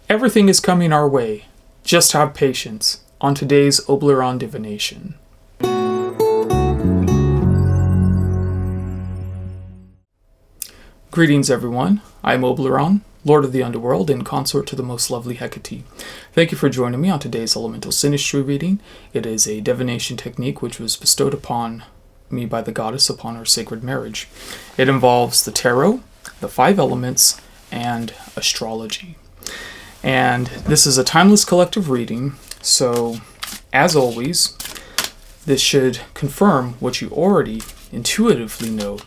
Everything is coming our way. Just have patience on today's Oberon Divination. Greetings everyone, I'm Oberon, Lord of the Underworld and consort to the most lovely Hecate. Thank you for joining me on today's Elemental Synastry reading. It is a divination technique which was bestowed upon me by the goddess upon our sacred marriage. It involves the tarot, the 5 elements, and astrology. And this is a timeless collective reading, so as always, this should confirm what you already intuitively know,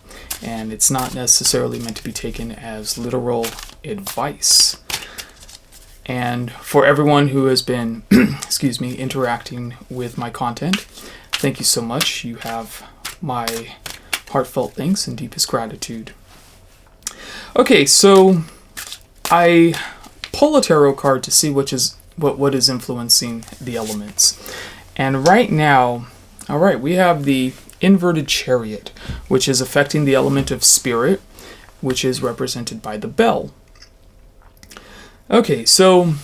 and it's not necessarily meant to be taken as literal advice. And for everyone who has been, interacting with my content, thank you so much. You have my heartfelt thanks and deepest gratitude. Okay, so I pull a tarot card to see what is influencing the elements. And right now, we have the inverted Chariot, which is affecting the element of spirit, which is represented by the bell. Okay, so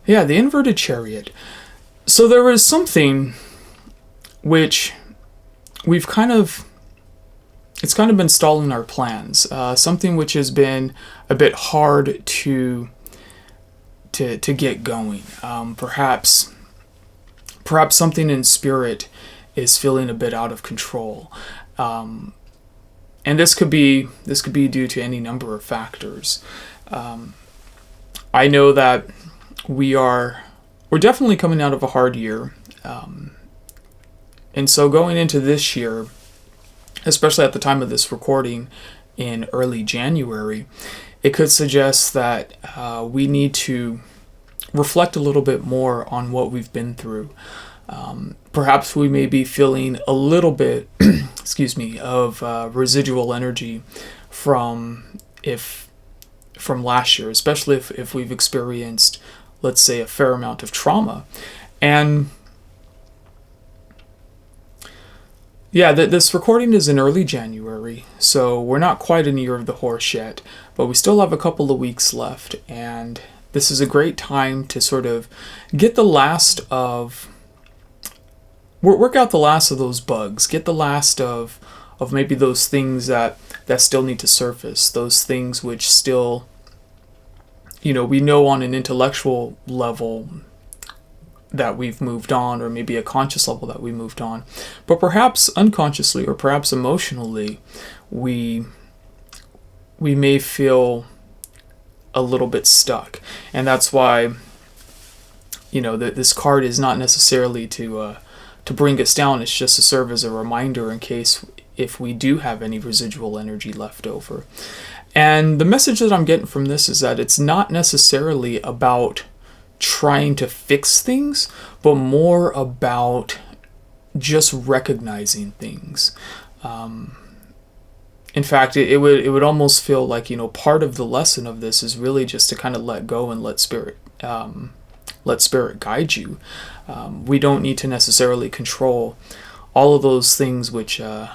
yeah, the inverted Chariot. So there is something which it's kind of been stalling our plans. Something which has been a bit hard to get going. Perhaps something in spirit is feeling a bit out of control, and this could be due to any number of factors. I know that we're definitely coming out of a hard year, and so going into this year, especially at the time of this recording in early January, it could suggest that we need to reflect a little bit more on what we've been through. Perhaps we may be feeling a little bit, of residual energy from last year, especially if we've experienced, let's say, a fair amount of trauma. And yeah, this recording is in early January, so we're not quite in the year of the horse yet, but we still have a couple of weeks left, and this is a great time to sort of get the last of, work out the last of those bugs, get the last of maybe those things that still need to surface, those things which still, we know on an intellectual level that we've moved on, or maybe a conscious level that we moved on, but perhaps unconsciously or perhaps emotionally, we may feel a little bit stuck. And that's why, this card is not necessarily to bring us down. It's just to serve as a reminder in case if we do have any residual energy left over. And the message that I'm getting from this is that it's not necessarily about trying to fix things, but more about just recognizing things. In fact, it would almost feel like, part of the lesson of this is really just to kind of let go and let spirit guide you. We don't need to necessarily control all of those things which come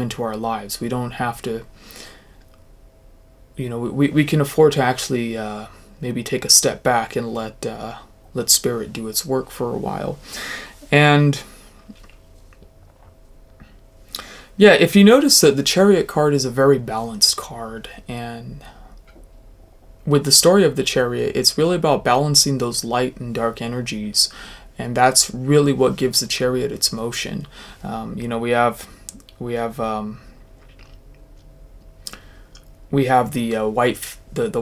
into our lives. We don't have to, we can afford to actually maybe take a step back and let spirit do its work for a while. And yeah, if you notice that the Chariot card is a very balanced card, and with the story of the Chariot, it's really about balancing those light and dark energies, and that's really what gives the Chariot its motion. We have the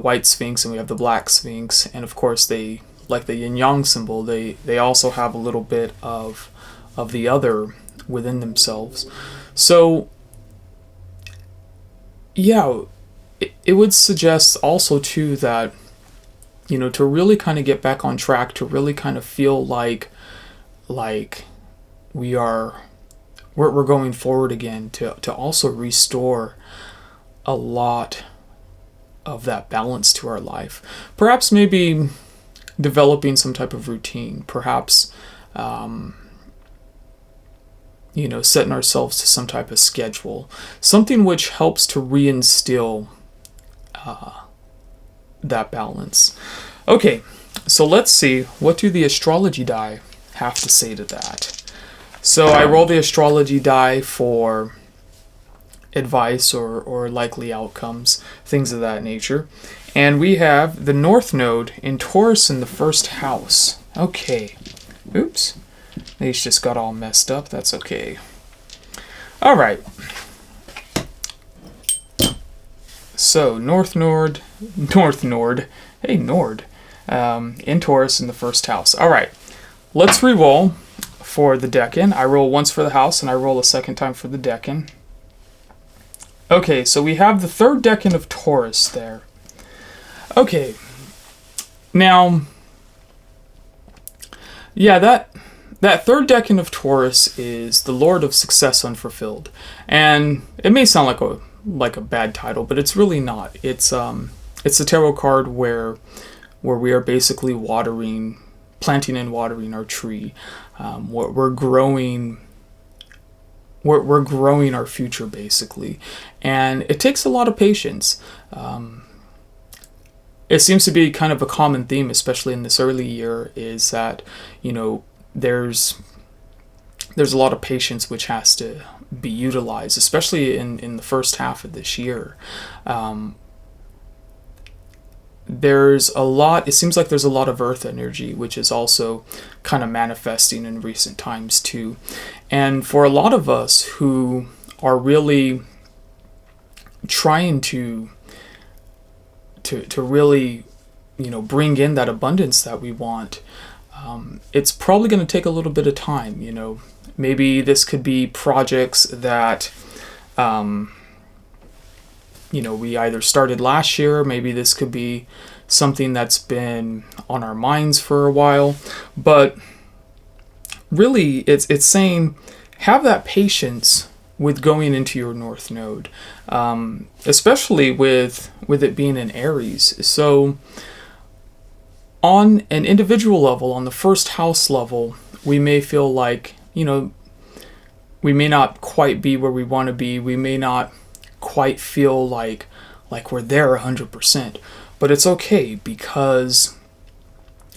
white Sphinx, and we have the black Sphinx, and of course they, like the yin yang symbol, they also have a little bit of the other within themselves. So yeah, it would suggest also too that, to really kind of get back on track, to really kind of feel like we're going forward again, to also restore a lot of that balance to our life. Perhaps maybe developing some type of routine, perhaps setting ourselves to some type of schedule, something which helps to reinstill that balance. Okay, so let's see, what do the astrology die have to say to that? So I roll the astrology die for advice or likely outcomes, things of that nature. And we have the North Node in Taurus in the first house. Okay. Oops. These just got all messed up. That's okay. All right. So North Node, hey Nord, in Taurus in the first house. All right. Let's re-roll for the decan. I roll once for the house, and I roll a second time for the decan. Okay, so we have the third decan of Taurus there. Okay. Now, yeah, that third decan of Taurus is the Lord of Success Unfulfilled. And it may sound like a bad title, but it's really not. It's a tarot card where we are basically planting and watering our tree. We're growing our future, basically. And it takes a lot of patience. It seems to be kind of a common theme, especially in this early year, is that, there's a lot of patience which has to be utilized, especially in the first half of this year. It seems like there's a lot of earth energy, which is also kind of manifesting in recent times too. And for a lot of us who are really trying to really, bring in that abundance that we want, it's probably going to take a little bit of time. Maybe this could be projects that we either started last year. Maybe this could be something that's been on our minds for a while. But really, it's saying have that patience with going into your North Node, especially with it being in Aries. So on an individual level, on the first house level, we may feel like, we may not quite be where we want to be. We may not quite feel like we're there 100%. But it's okay, because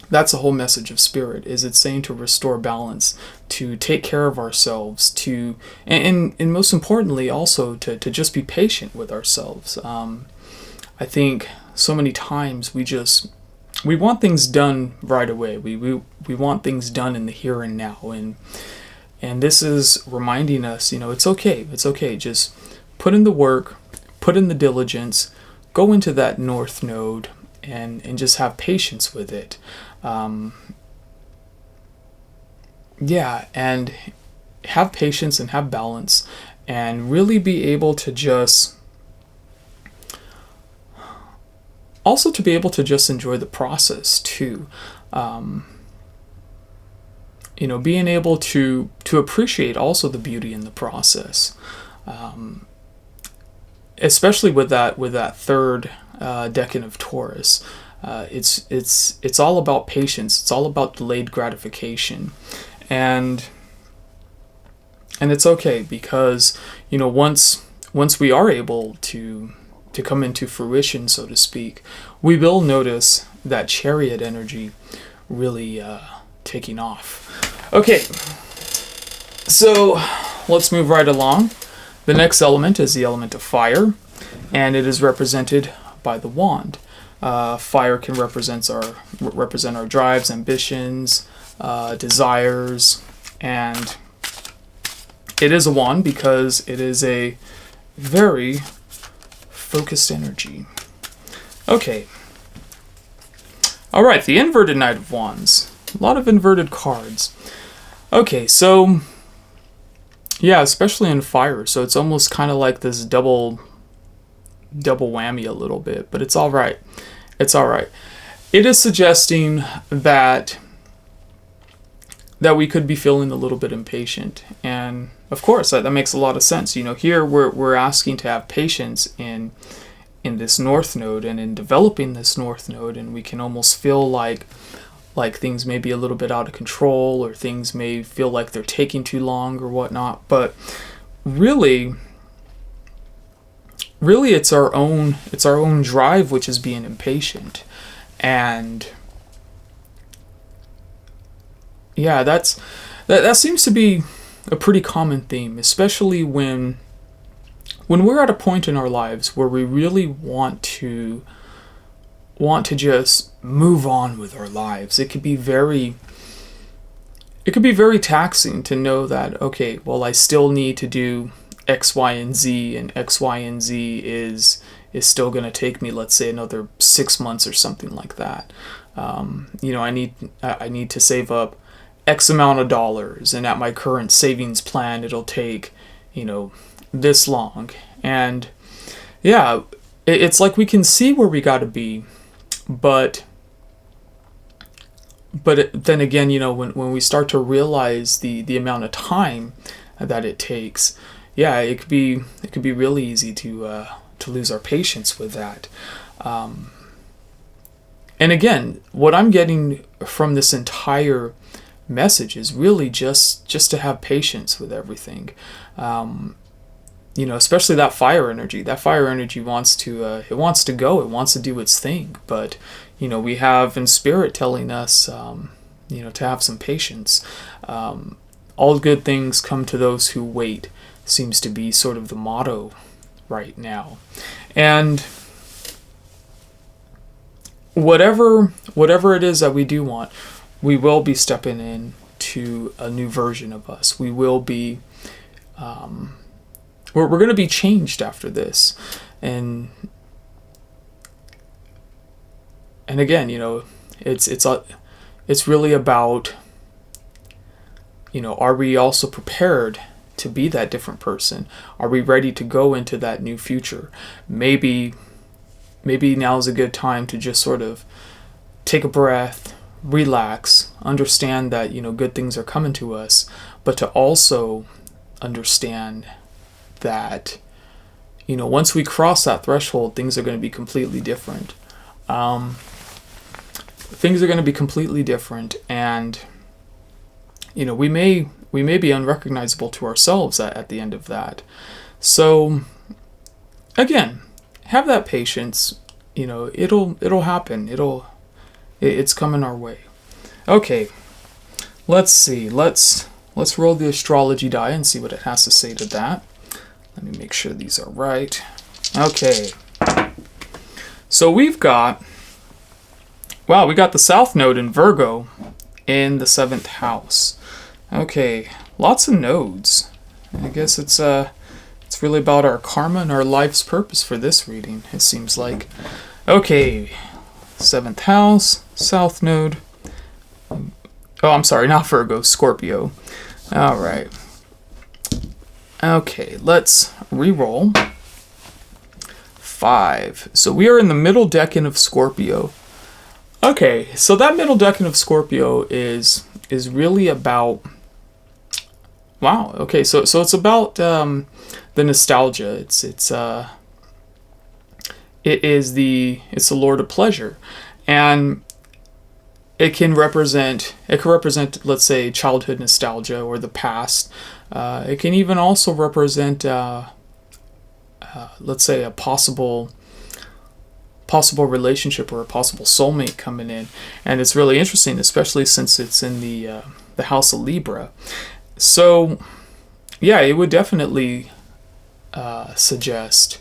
that's the whole message of Spirit, is it's saying to restore balance, to take care of ourselves, and most importantly also to just be patient with ourselves. I think so many times we want things done right away. We want things done in the here and now, and this is reminding us, it's okay. It's okay. Just put in the work, put in the diligence, go into that North Node, and just have patience with it. And have patience and have balance, and really be able to just enjoy the process too. Being able to appreciate also the beauty in the process. Especially with that third decan of Taurus. It's all about patience. It's all about delayed gratification. And it's okay, because once we are able to come into fruition, so to speak, we will notice that Chariot energy really taking off. Okay, so let's move right along. The next element is the element of fire, and it is represented by the wand. Fire can represent our drives, ambitions, desires, and it is a wand because it is a very focused energy. Okay. All right, the inverted Knight of Wands. A lot of inverted cards. Okay, so yeah, especially in fire. So it's almost kind of like this double whammy a little bit, but it's all right. It's all right. It is suggesting that we could be feeling a little bit impatient, and of course that makes a lot of sense. Here we're asking to have patience in this North Node and in developing this North Node, and we can almost feel like things may be a little bit out of control, or things may feel like they're taking too long or whatnot. But really, really it's our own drive which is being impatient. And yeah, that seems to be a pretty common theme, especially when we're at a point in our lives where we really want to just move on with our lives. It could be very taxing to know that, okay, well, I still need to do X, Y, and Z, and X, Y, and Z is still going to take me, let's say, another 6 months or something like that. I need to save up X amount of dollars, and at my current savings plan, it'll take, this long. And yeah, it's like we can see where we got to be, but then again, when we start to realize the amount of time that it takes, yeah, it could be really easy to lose our patience with that. And again, what I'm getting from this entire message is really just to have patience with everything. Especially that fire energy. That fire energy wants to go. It wants to do its thing. But we have in spirit telling us, to have some patience. All good things come to those who wait seems to be sort of the motto right now. And whatever it is that we do want, we will be stepping in to a new version of us. We will be, we're going to be changed after this. And again, it's really about, are we also prepared to be that different person? Are we ready to go into that new future? Maybe now is a good time to just sort of take a breath, relax, understand that, good things are coming to us, but to also understand that, once we cross that threshold, things are going to be completely different. Things are going to be completely different, and, we may be unrecognizable to ourselves at the end of that. So, again, have that patience. It'll happen. It's coming our way. Okay, let's see. Let's roll the astrology die and see what it has to say to that. Let me make sure these are right. Okay. So we got the South Node in Virgo in the 7th house. Okay, lots of nodes. I guess it's really about our karma and our life's purpose for this reading, it seems like. Okay, 7th house, South Node. Oh, I'm sorry, not Virgo, Scorpio. All right. Okay, let's re-roll. 5. So we are in the middle decan of Scorpio. Okay, so that middle decan of Scorpio is really about... Wow, okay, so it's about the nostalgia. It's the Lord of Pleasure. And it can represent, let's say, childhood nostalgia or the past. It can even also represent, let's say, a possible relationship or a possible soulmate coming in. And it's really interesting, especially since it's in the house of Libra. So, yeah, it would definitely suggest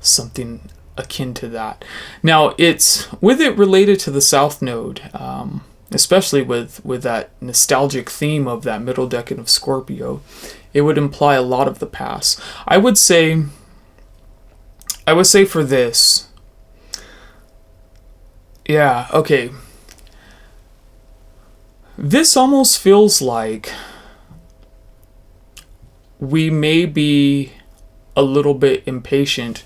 something akin to that. Now, with it related to the South Node, especially with that nostalgic theme of that middle decan of Scorpio, it would imply a lot of the past. I would say for this, yeah, okay. This almost feels like we may be a little bit impatient.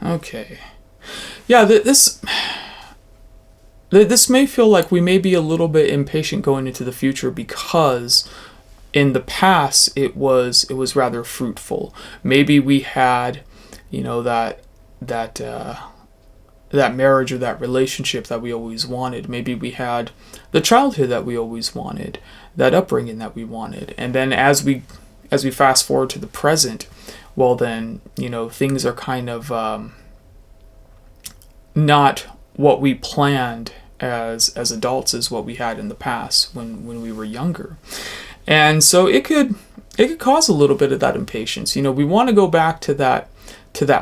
Okay. Yeah, this may feel like we may be a little bit impatient going into the future because in the past it was rather fruitful. Maybe we had, that marriage or that relationship that we always wanted. Maybe we had the childhood that we always wanted, that upbringing that we wanted. And then as we fast forward to the present, well then, things are kind of not what we planned as adults as what we had in the past when we were younger. And so it could cause a little bit of that impatience. We want to go back to that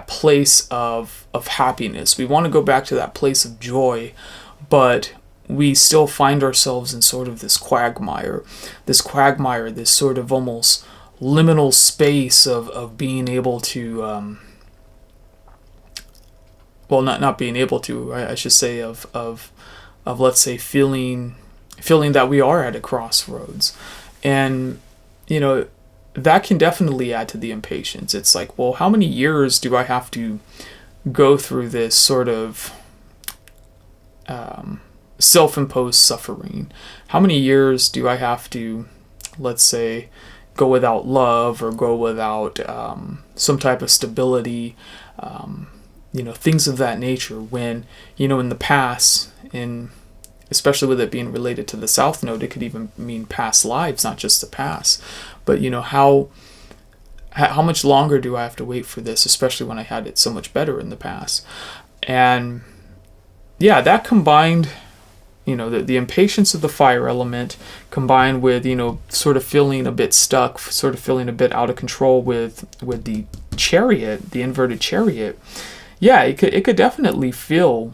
place of happiness. We want to go back to that place of joy, but we still find ourselves in sort of this quagmire, this sort of almost liminal space of being able to, well, not being able to, I should say, of let's say feeling that we are at a crossroads. And, that can definitely add to the impatience. It's like, well, how many years do I have to go through this sort of self-imposed suffering? How many years do I have to, let's say, go without love or go without some type of stability, things of that nature, when, in the past, especially with it being related to the South Node, it could even mean past lives, not just the past. But, how much longer do I have to wait for this, especially when I had it so much better in the past? And yeah, that combined, the impatience of the fire element combined with, sort of feeling a bit stuck, sort of feeling a bit out of control with the chariot, the inverted chariot. Yeah, it could definitely feel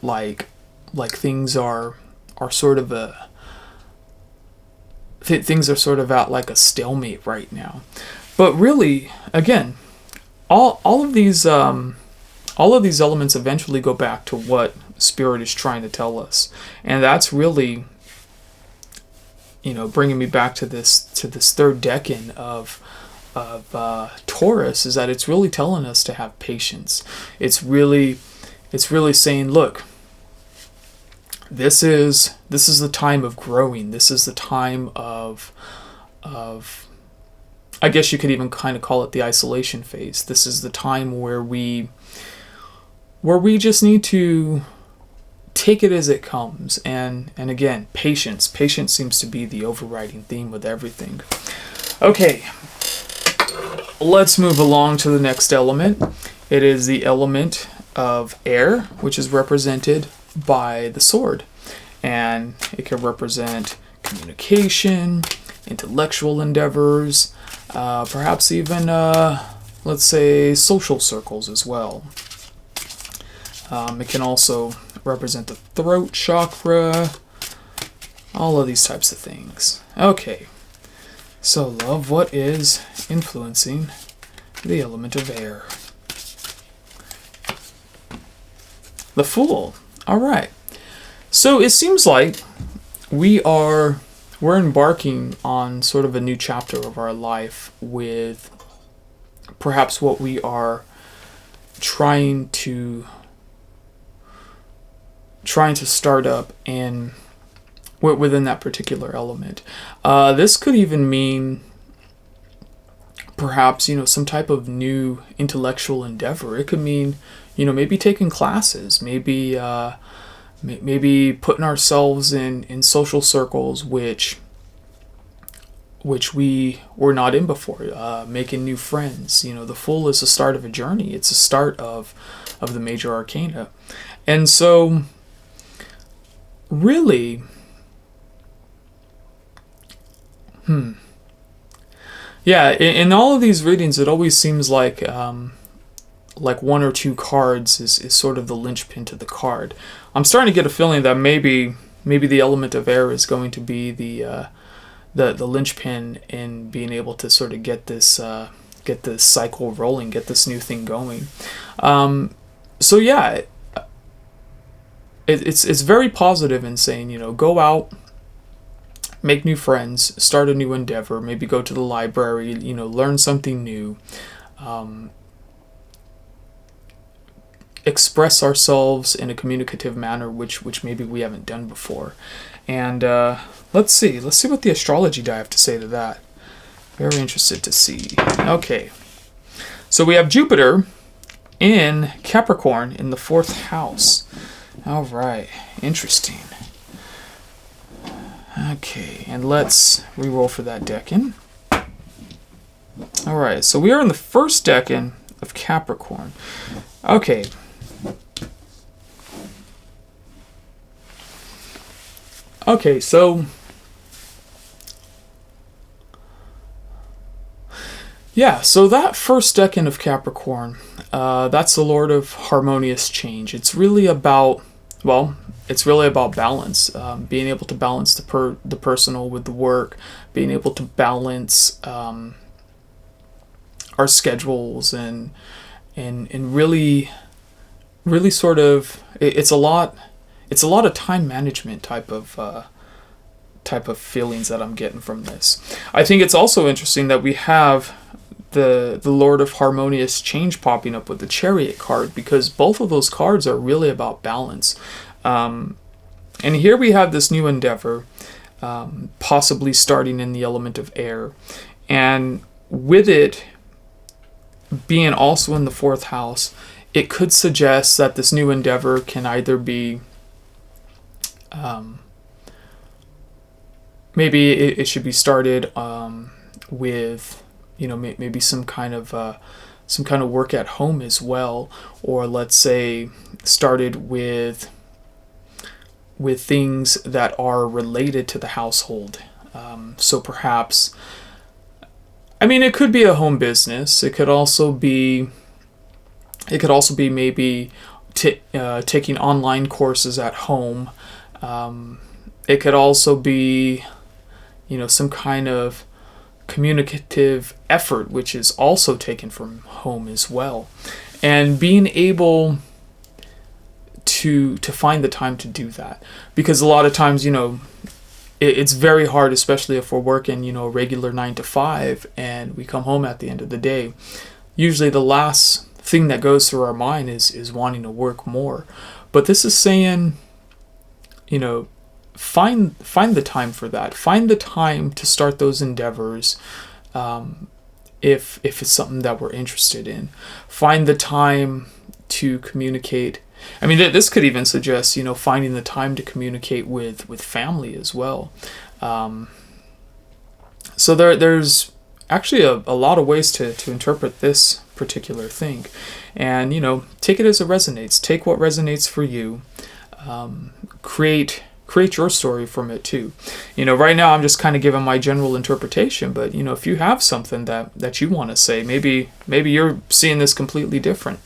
like things are sort of things are sort of at like a stalemate right now. But really, again, all of these elements eventually go back to what Spirit is trying to tell us, and that's really, bringing me back to this third decan of Taurus, is that it's really telling us to have patience. It's really saying, look, this is the time of growing. This is the time of I guess you could even kind of call it the isolation phase. This is the time where we just need to take it as it comes. And again, patience. Patience seems to be the overriding theme with everything. Okay, let's move along to the next element. It is the element of air, which is represented by the sword. And it can represent communication, intellectual endeavors, perhaps even, let's say, social circles as well. It can also represent the throat chakra, all of these types of things. Okay, so love, what is influencing the element of air? The Fool. All right. So it seems like we're embarking on sort of a new chapter of our life with perhaps what we are trying to start up and within that particular element. This could even mean perhaps, some type of new intellectual endeavor. It could mean, maybe taking classes, maybe putting ourselves in social circles which we were not in before, making new friends. The Fool is the start of a journey. It's the start of the major arcana. And so really, yeah, in all of these readings, it always seems like one or two cards is sort of the linchpin to the card. I'm starting to get a feeling that maybe the element of air is going to be the linchpin in being able to sort of get this cycle rolling, get this new thing going. So yeah, it's very positive in saying, go out, make new friends, start a new endeavor, maybe go to the library, learn something new, express ourselves in a communicative manner, which maybe we haven't done before. And let's see what the astrology die have to say to that. Very interested to see. Okay, so we have Jupiter in Capricorn in the 4th house. All right, interesting. Okay, and let's re-roll for that decan. All right, so we are in the first decan of Capricorn. Okay. Okay, so yeah, so that first decan of Capricorn, that's the Lord of Harmonious Change. It's really about, well, it's really about balance, being able to balance the personal with the work, being able to balance our schedules and really sort of it's a lot of time management type of feelings that I'm getting from this. I think it's also interesting that we have the Lord of Harmonious Change popping up with the Chariot card, because both of those cards are really about balance. And here we have this new endeavor, possibly starting in the element of air, and with it being also in the fourth house, it could suggest that this new endeavor can either be maybe it should be started with, you know, maybe some kind of work at home as well, or let's say started with things that are related to the household. So perhaps, I mean, it could be a home business. It could also be maybe taking online courses at home. It could also be, you know, some kind of communicative effort, which is also taken from home as well, and being able to find the time to do that, because a lot of times, you know, it's very hard, especially if we're working, you know, a regular 9 to 5 and we come home at the end of the day. Usually the last thing that goes through our mind is wanting to work more. But this is saying, you know, find the time for that. Find the time to start those endeavors, if it's something that we're interested in. Find the time to communicate. I mean, this could even suggest, you know, finding the time to communicate with family as well. So there's actually a lot of ways to interpret this particular thing. And, you know, take it as it resonates. Take what resonates for you. Create your story from it too. You know, right now I'm just kind of giving my general interpretation, but, you know, if you have something that you want to say, maybe you're seeing this completely different,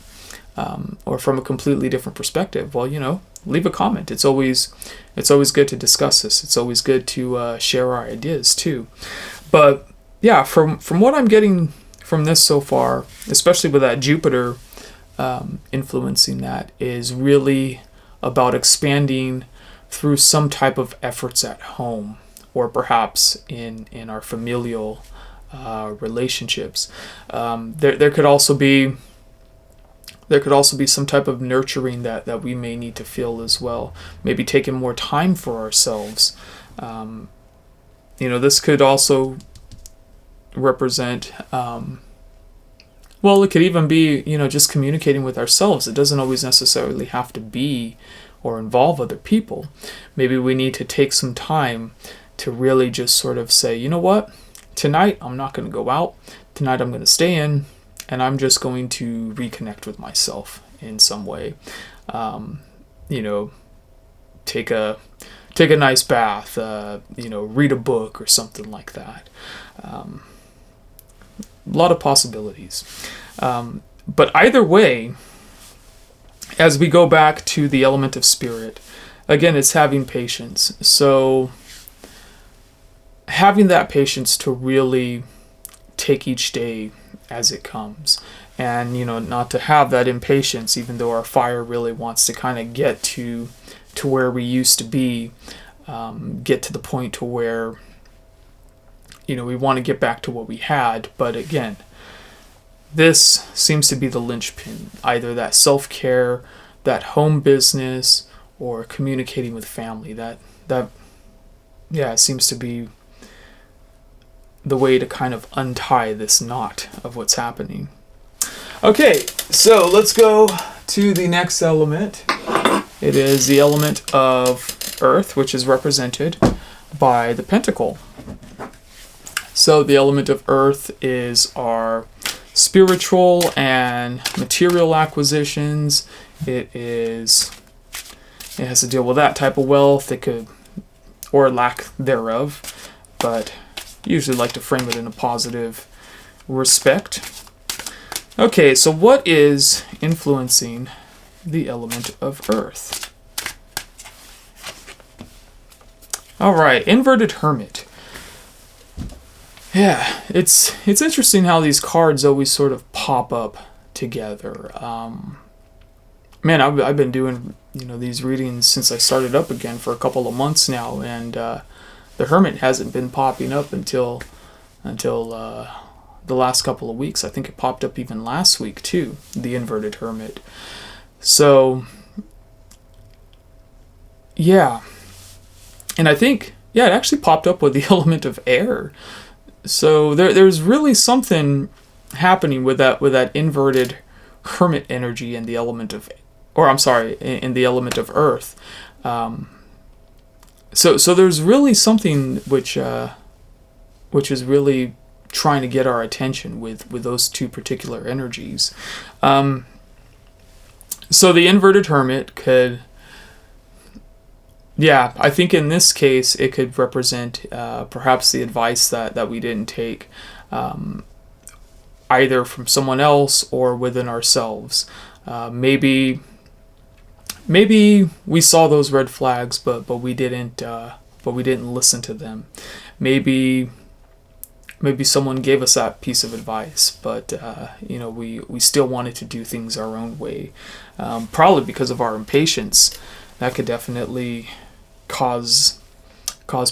or from a completely different perspective. Well, you know, leave a comment. It's always good to discuss this. It's always good to share our ideas too. But yeah, from what I'm getting from this so far, especially with that Jupiter influencing that, is really about expanding through some type of efforts at home, or perhaps in our familial relationships. There could also be some type of nurturing that we may need to feel as well. Maybe taking more time for ourselves. You know, this could also represent, well, it could even be, you know, just communicating with ourselves. It doesn't always necessarily have to be or involve other people. Maybe we need to take some time to really just sort of say, you know what, tonight I'm not going to go out. Tonight I'm going to stay in, and I'm just going to reconnect with myself in some way. You know, take a nice bath, you know, read a book or something like that. A lot of possibilities. But either way, as we go back to the element of spirit, again, it's having patience. So having that patience to really take each day as it comes, and, you know, not to have that impatience, even though our fire really wants to kind of get to where we used to be, get to the point to where, you know, we want to get back to what we had. But again, this seems to be the linchpin, either that self-care, that home business, or communicating with family. That yeah, it seems to be the way to kind of untie this knot of what's happening. Okay, so let's go to the next element. It is the element of Earth, which is represented by the Pentacle. So the element of earth is our spiritual and material acquisitions. It has to deal with that type of wealth. It could, or lack thereof, but usually like to frame it in a positive respect. Okay, so what is influencing the element of earth? All right, inverted hermit. Yeah, it's interesting how these cards always sort of pop up together. Man, I've been doing these readings since I started up again for a couple of months now, and the hermit hasn't been popping up until the last couple of weeks. I think it popped up even last week too, the inverted hermit. So yeah, and I think it actually popped up with the element of air. So there's really something happening with that inverted hermit energy in the element of, in the element of earth. So there's really something which is really trying to get our attention with those two particular energies. So the inverted hermit could, I think in this case it could represent perhaps the advice that we didn't take, either from someone else or within ourselves. Maybe we saw those red flags, but we didn't listen to them. Maybe someone gave us that piece of advice, but we still wanted to do things our own way, probably because of our impatience. That could definitely cause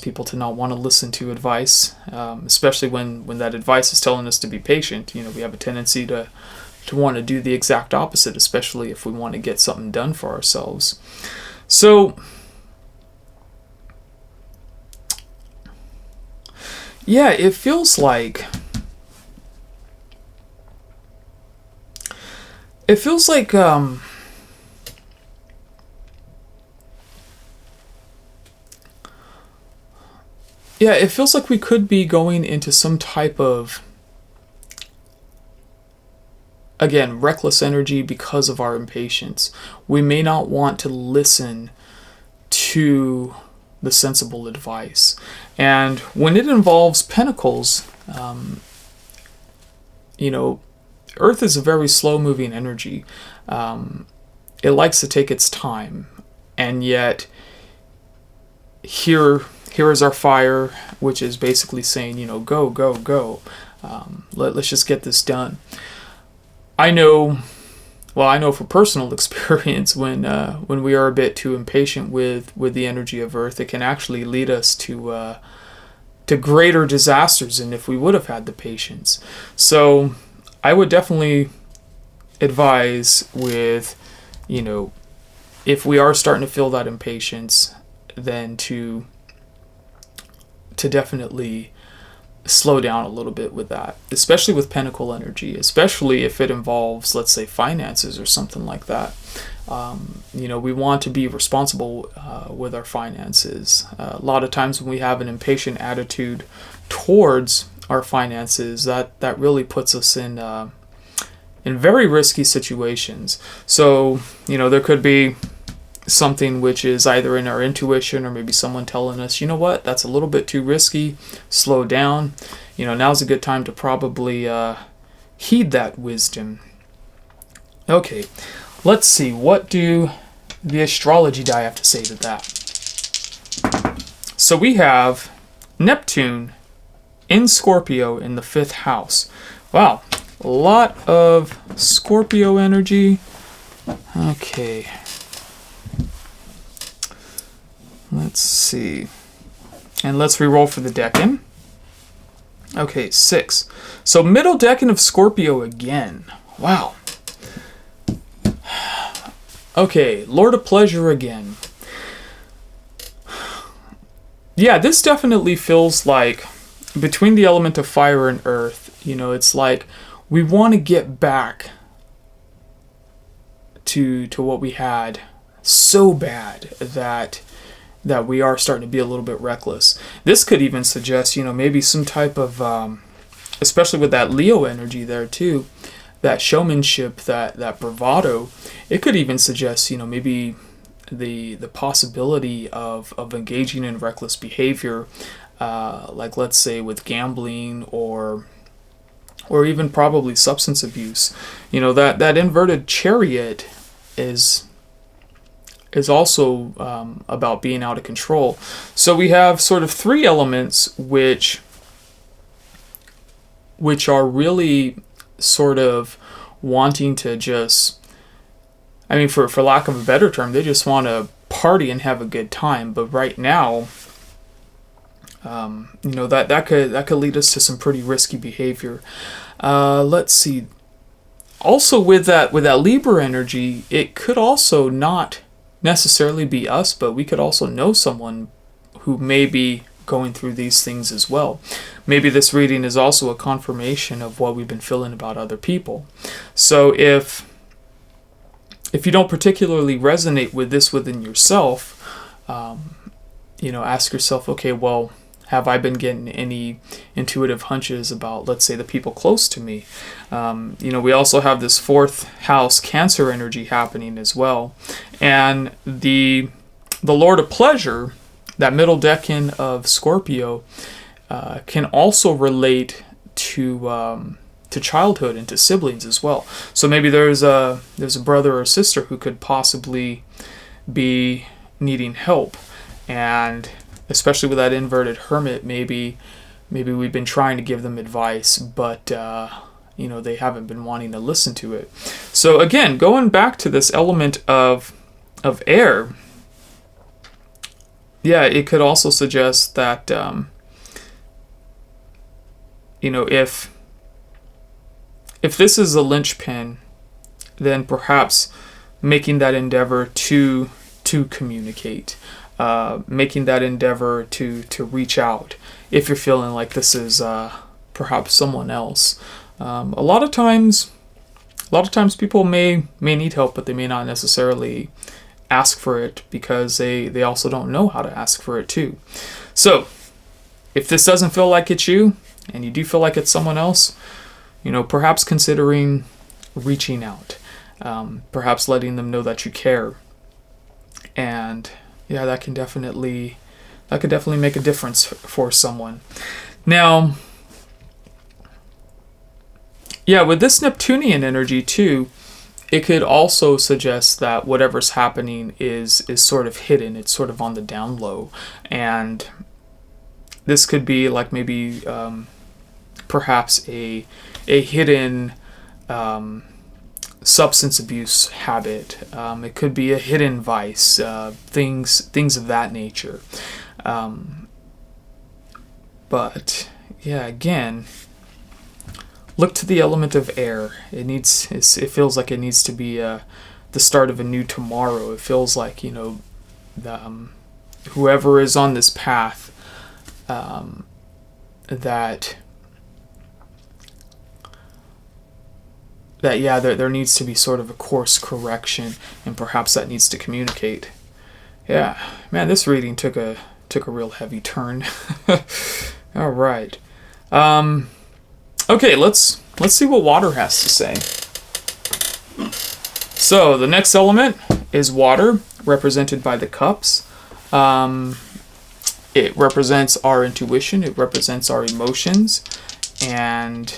people to not want to listen to advice, especially when that advice is telling us to be patient. We have a tendency to want to do the exact opposite, especially if we want to get something done for ourselves. So it feels like it feels like we could be going into some type of, again, reckless energy because of our impatience. We may not want to listen to the sensible advice. And when it involves pentacles, Earth is a very slow-moving energy. It likes to take its time, and yet here is our fire, which is basically saying, go, go, go. Let's just get this done. I know for personal experience, when we are a bit too impatient with the energy of Earth, it can actually lead us to greater disasters than if we would have had the patience. So I would definitely advise with, if we are starting to feel that impatience, then to definitely slow down a little bit with that, especially with Pentacle energy, especially if it involves, let's say, finances or something like that. We want to be responsible with our finances. A lot of times when we have an impatient attitude towards our finances, that really puts us in very risky situations. So, there could be something which is either in our intuition or maybe someone telling us, what, that's a little bit too risky, slow down. Now's a good time to probably heed that wisdom. Okay, let's see, what do the astrology die have to say to that? So we have Neptune in Scorpio in the 5th house. Wow, a lot of Scorpio energy. Okay. Let's see. And let's re-roll for the decan. Okay, 6. So middle decan of Scorpio again. Wow. Okay, Lord of Pleasure again. Yeah, this definitely feels like, between the element of fire and earth, it's like we want to get back to what we had so bad that that we are starting to be a little bit reckless. This could even suggest, maybe some type of, especially with that Leo energy there too, that showmanship, that bravado. It could even suggest, maybe the possibility of engaging in reckless behavior, like let's say with gambling or even probably substance abuse. That inverted Chariot is also about being out of control. So we have sort of three elements which are really sort of wanting to just, for lack of a better term, they just want to party and have a good time. But right now, that could lead us to some pretty risky behavior. Let's see. Also, with that Libra energy, it could also not necessarily be us, but we could also know someone who may be going through these things as well. Maybe this reading is also a confirmation of what we've been feeling about other people. So if you don't particularly resonate with this within yourself, ask yourself, okay, well, have I been getting any intuitive hunches about, let's say, the people close to me? We also have this fourth house Cancer energy happening as well. And the Lord of Pleasure, that middle decan of Scorpio, can also relate to childhood and to siblings as well. So maybe there's a brother or sister who could possibly be needing help, and especially with that inverted Hermit, maybe we've been trying to give them advice, but they haven't been wanting to listen to it. So again, going back to this element of air, yeah, it could also suggest that if this is a lynchpin, then perhaps making that endeavor to communicate, making that endeavor to reach out if you're feeling like this is perhaps someone else. A lot of times people may need help, but they may not necessarily ask for it because they also don't know how to ask for it too. So if this doesn't feel like it's you and you do feel like it's someone else, perhaps considering reaching out, perhaps letting them know that you care. And yeah, that could definitely make a difference for someone. Now, yeah, with this Neptunian energy too, it could also suggest that whatever's happening is sort of hidden. It's sort of on the down low. And this could be like maybe perhaps a hidden substance abuse habit. It could be a hidden vice, things of that nature. But yeah, again, look to the element of air. It feels like it needs to be the start of a new tomorrow. It feels like whoever is on this path, there needs to be sort of a course correction, and perhaps that needs to communicate. Yeah, man, this reading took a real heavy turn. All right. Okay, let's see what water has to say. So the next element is water, represented by the cups. It represents our intuition. It represents our emotions. And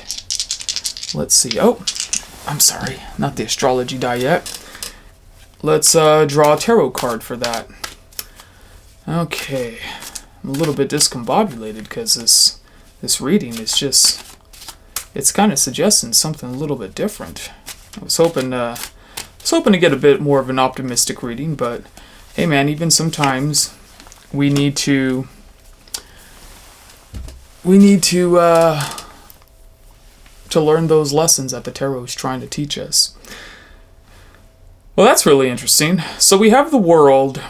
let's see. Oh, I'm sorry, not the astrology die yet. Let's draw a tarot card for that. Okay, I'm a little bit discombobulated because this reading is just, it's kind of suggesting something a little bit different. I was hoping to get a bit more of an optimistic reading, but hey man, even sometimes we need to learn those lessons that the tarot is trying to teach us. Well, that's really interesting. So we have the world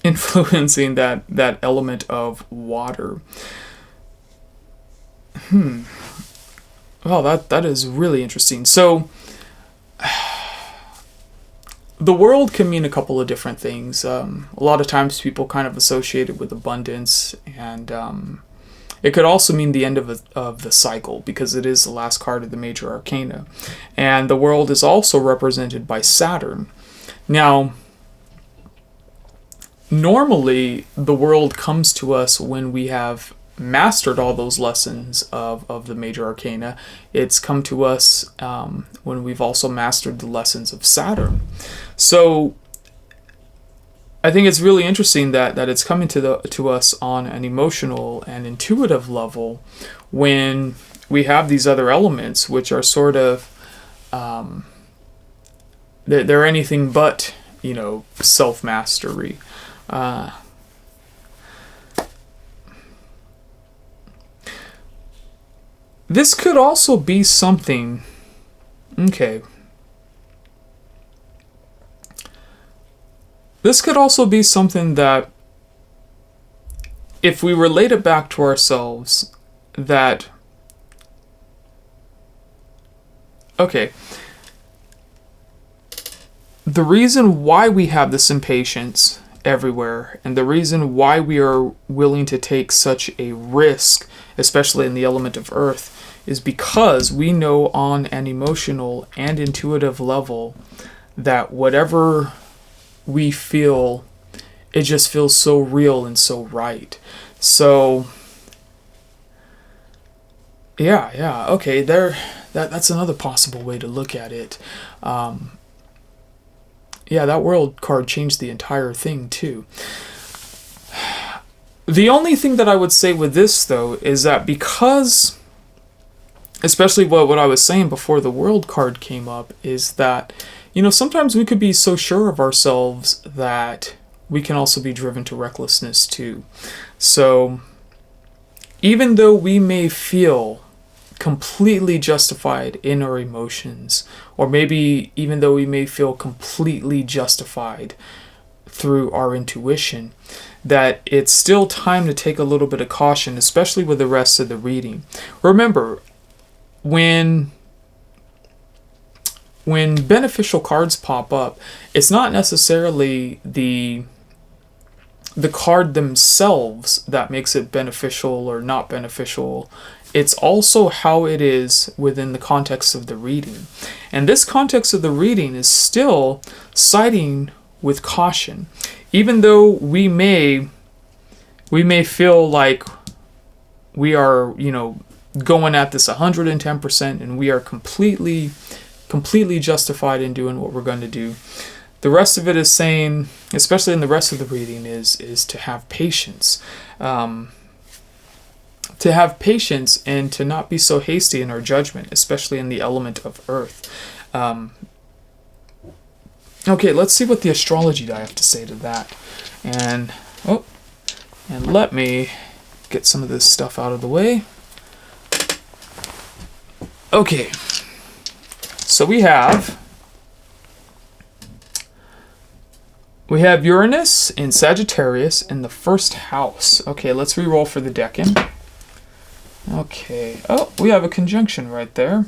influencing that element of water. Well, that is really interesting. So the world can mean a couple of different things. A lot of times people kind of associate it with abundance, and it could also mean the end of the cycle, because it is the last card of the major arcana. And the world is also represented by Saturn. Now, normally the world comes to us when we have mastered all those lessons of the major arcana. It's come to us when we've also mastered the lessons of Saturn. So I think it's really interesting that it's coming to us on an emotional and intuitive level when we have these other elements, which are sort of they're anything but, self-mastery. This could also be something. Okay. This could also be something that, if we relate it back to ourselves, that, okay, the reason why we have this impatience everywhere, and the reason why we are willing to take such a risk, especially in the element of earth, is because we know on an emotional and intuitive level that whatever we feel, it just feels so real and so right. So yeah, okay, that's another possible way to look at it. Yeah, that world card changed the entire thing too. The only thing that I would say with this, though, is that because, especially what I was saying before the world card came up, is that, sometimes we could be so sure of ourselves that we can also be driven to recklessness too. So even though we may feel completely justified in our emotions, or maybe even though we may feel completely justified through our intuition, that it's still time to take a little bit of caution, especially with the rest of the reading. Remember, when beneficial cards pop up, it's not necessarily the card themselves that makes it beneficial or not beneficial. It's also how it is within the context of the reading. And this context of the reading is still siding with caution. Even though we may feel like we are, going at this 110% and we are completely justified in doing what we're going to do. The rest of it is saying, especially in the rest of the reading, is to have patience. To have patience and to not be so hasty in our judgment, especially in the element of earth. Okay, let's see what the astrology die have to say to that. And let me get some of this stuff out of the way. Okay, so we have Uranus in Sagittarius in the first house. Okay, let's re-roll for the decan. Okay. Oh, we have a conjunction right there.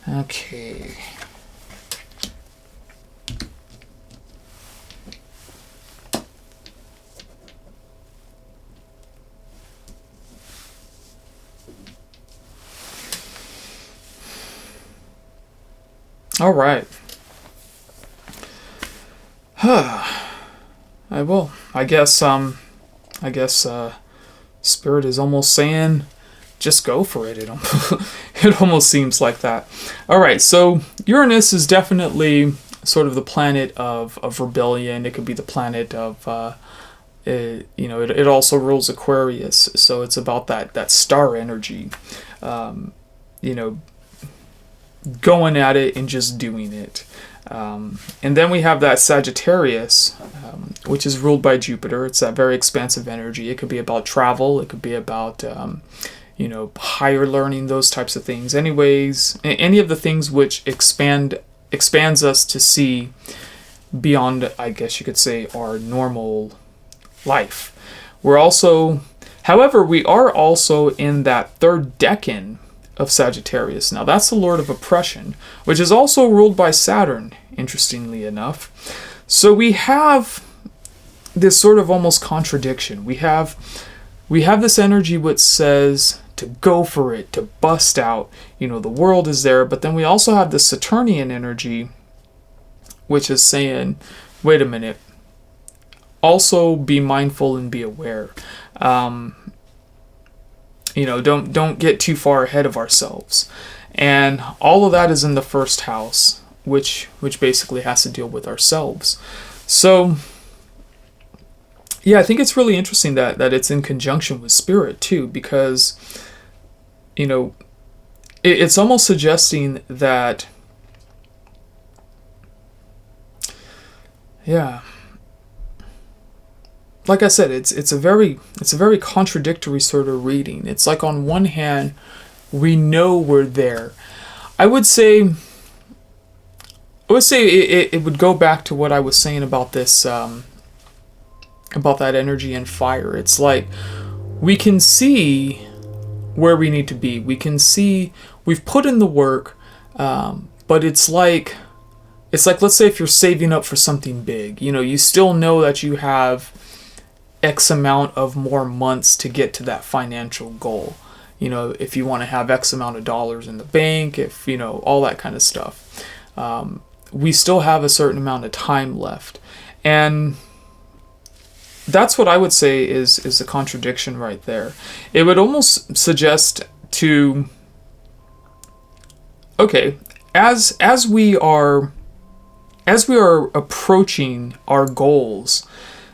Okay. All right. I guess Spirit is almost saying, just go for it. It almost seems like that. All right, so Uranus is definitely sort of the planet of rebellion. It could be the planet of, it also rules Aquarius. So it's about that star energy, going at it and just doing it. And then we have that Sagittarius, which is ruled by Jupiter. It's that very expansive energy. It could be about travel. It could be about, higher learning, those types of things. Anyways, any of the things which expands us to see beyond, I guess you could say, our normal life. However, we are also in that third decan of Sagittarius. Now that's the Lord of Oppression, which is also ruled by Saturn, interestingly enough. So we have this sort of almost contradiction. We have this energy which says to go for it, to bust out, the world is there, but then we also have the Saturnian energy which is saying, wait a minute, also be mindful and be aware. Don't get too far ahead of ourselves. And all of that is in the first house, which basically has to deal with ourselves. So yeah, I think it's really interesting that it's in conjunction with Spirit too, because it's almost suggesting that, yeah, like I said, it's a very contradictory sort of reading. It's like on one hand, we know we're there. I would say it would go back to what I was saying about this, about that energy and fire. It's like we can see where we need to be. We can see we've put in the work, but it's like let's say if you're saving up for something big, you still know that you have X amount of more months to get to that financial goal. If you want to have X amount of dollars in the bank, if all that kind of stuff. We still have a certain amount of time left. And that's what I would say is a contradiction right there. It would almost suggest to, okay, as we are approaching our goals,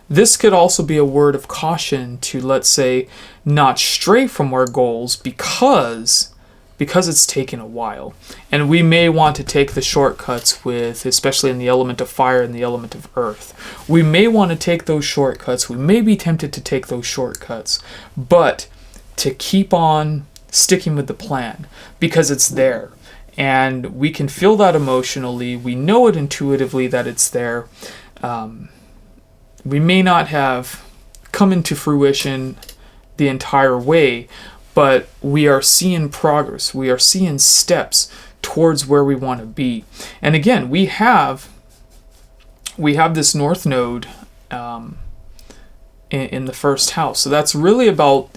this could also be a word of caution to, let's say, not stray from our goals because it's taken a while. And we may want to take the shortcuts especially in the element of fire and the element of earth. We may want to take those shortcuts. We may be tempted to take those shortcuts, but to keep on sticking with the plan because it's there. And we can feel that emotionally. We know it intuitively that it's there. We may not have come into fruition the entire way, but we are seeing progress. We are seeing steps towards where we want to be. And again, we have this North Node in the first house. So that's really about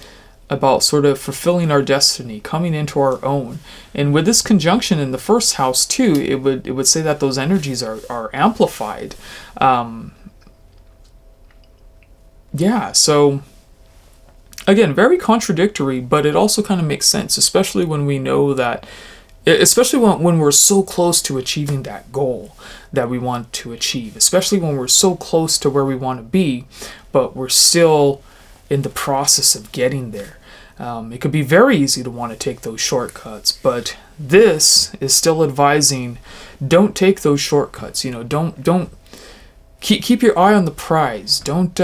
sort of fulfilling our destiny, coming into our own. And with this conjunction in the first house too, it would say that those energies are amplified. Yeah, so again, very contradictory, but it also kind of makes sense, especially when we know that, especially when we're so close to achieving that goal that we want to achieve, especially when we're so close to where we want to be, but we're still in the process of getting there. It could be very easy to want to take those shortcuts, but this is still advising, don't take those shortcuts. Don't keep your eye on the prize. Don't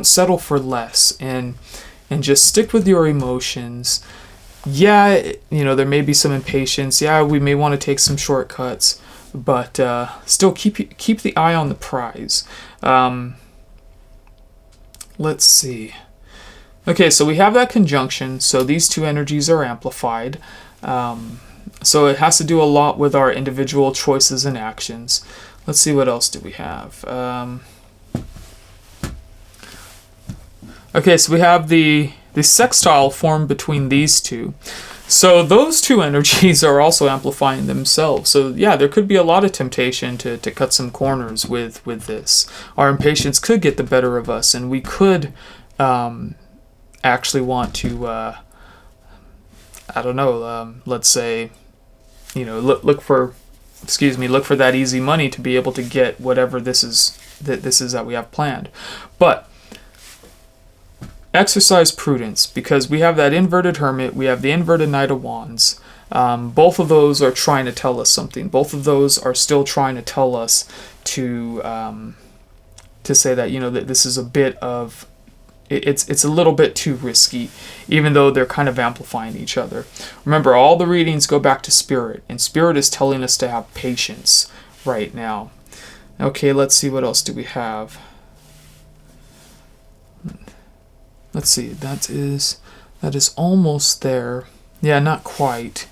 settle for less, and just stick with your emotions. Yeah, there may be some impatience. Yeah, we may want to take some shortcuts, but still keep the eye on the prize. Let's see. Okay, so we have that conjunction. So these two energies are amplified. So it has to do a lot with our individual choices and actions. Let's see, what else do we have? Okay, so we have the sextile formed between these two. So those two energies are also amplifying themselves. So yeah, there could be a lot of temptation to cut some corners with this. Our impatience could get the better of us, and we could actually want to, let's say, look for that easy money to be able to get whatever this is that we have planned. But exercise prudence, because we have that inverted Hermit, we have the inverted Knight of Wands. Both of those are trying to tell us something. Both of those are still trying to tell us to say that that this is a bit of it's a little bit too risky, even though they're kind of amplifying each other. Remember, all the readings go back to Spirit, and Spirit is telling us to have patience right now. Okay, let's see, what else do we have? Let's see, that is almost there. Yeah, not quite.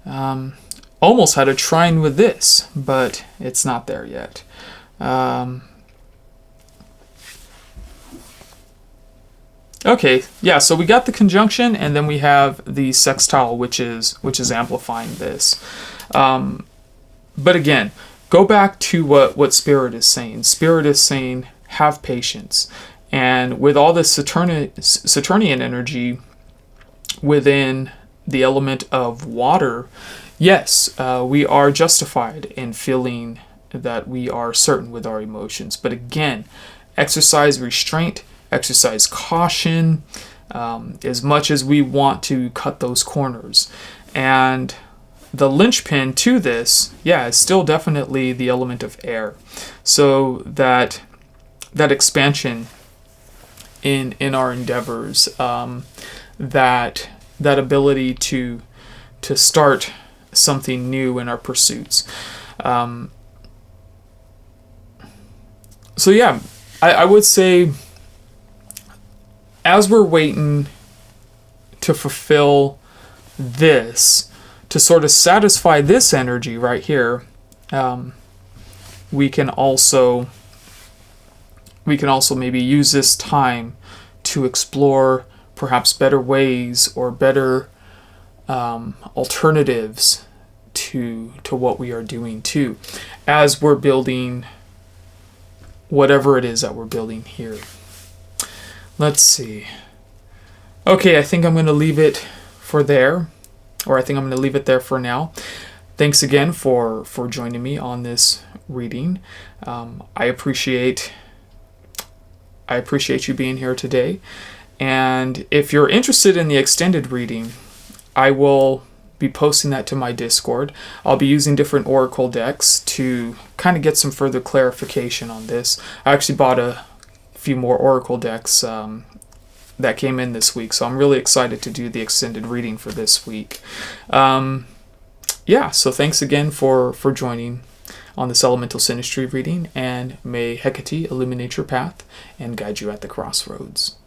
Almost had a trine with this, but it's not there yet. Okay, yeah, so we got the conjunction, and then we have the sextile, which is amplifying this. But again, go back to what Spirit is saying. Spirit is saying, have patience. And with all this Saturnian energy within the element of water, yes, we are justified in feeling that we are certain with our emotions. But again, exercise restraint, exercise caution, as much as we want to cut those corners. And the linchpin to this, yeah, is still definitely the element of air. So that expansion in our endeavors, that ability to start something new in our pursuits. So yeah, I would say, as we're waiting to fulfill this, to sort of satisfy this energy right here, we can also maybe use this time to explore perhaps better ways or better alternatives to what we are doing too, as we're building whatever it is that we're building here. Let's see. Okay, I think I'm going to leave it for there, or I think I'm going to leave it there for now. Thanks again for joining me on this reading. I appreciate you being here today. And if you're interested in the extended reading, I will be posting that to my Discord. I'll be using different oracle decks to kind of get some further clarification on this. I actually bought a few more oracle decks that came in this week, so I'm really excited to do the extended reading for this week. Yeah, so thanks again for joining on this elemental synastry reading, and may Hecate illuminate your path and guide you at the crossroads.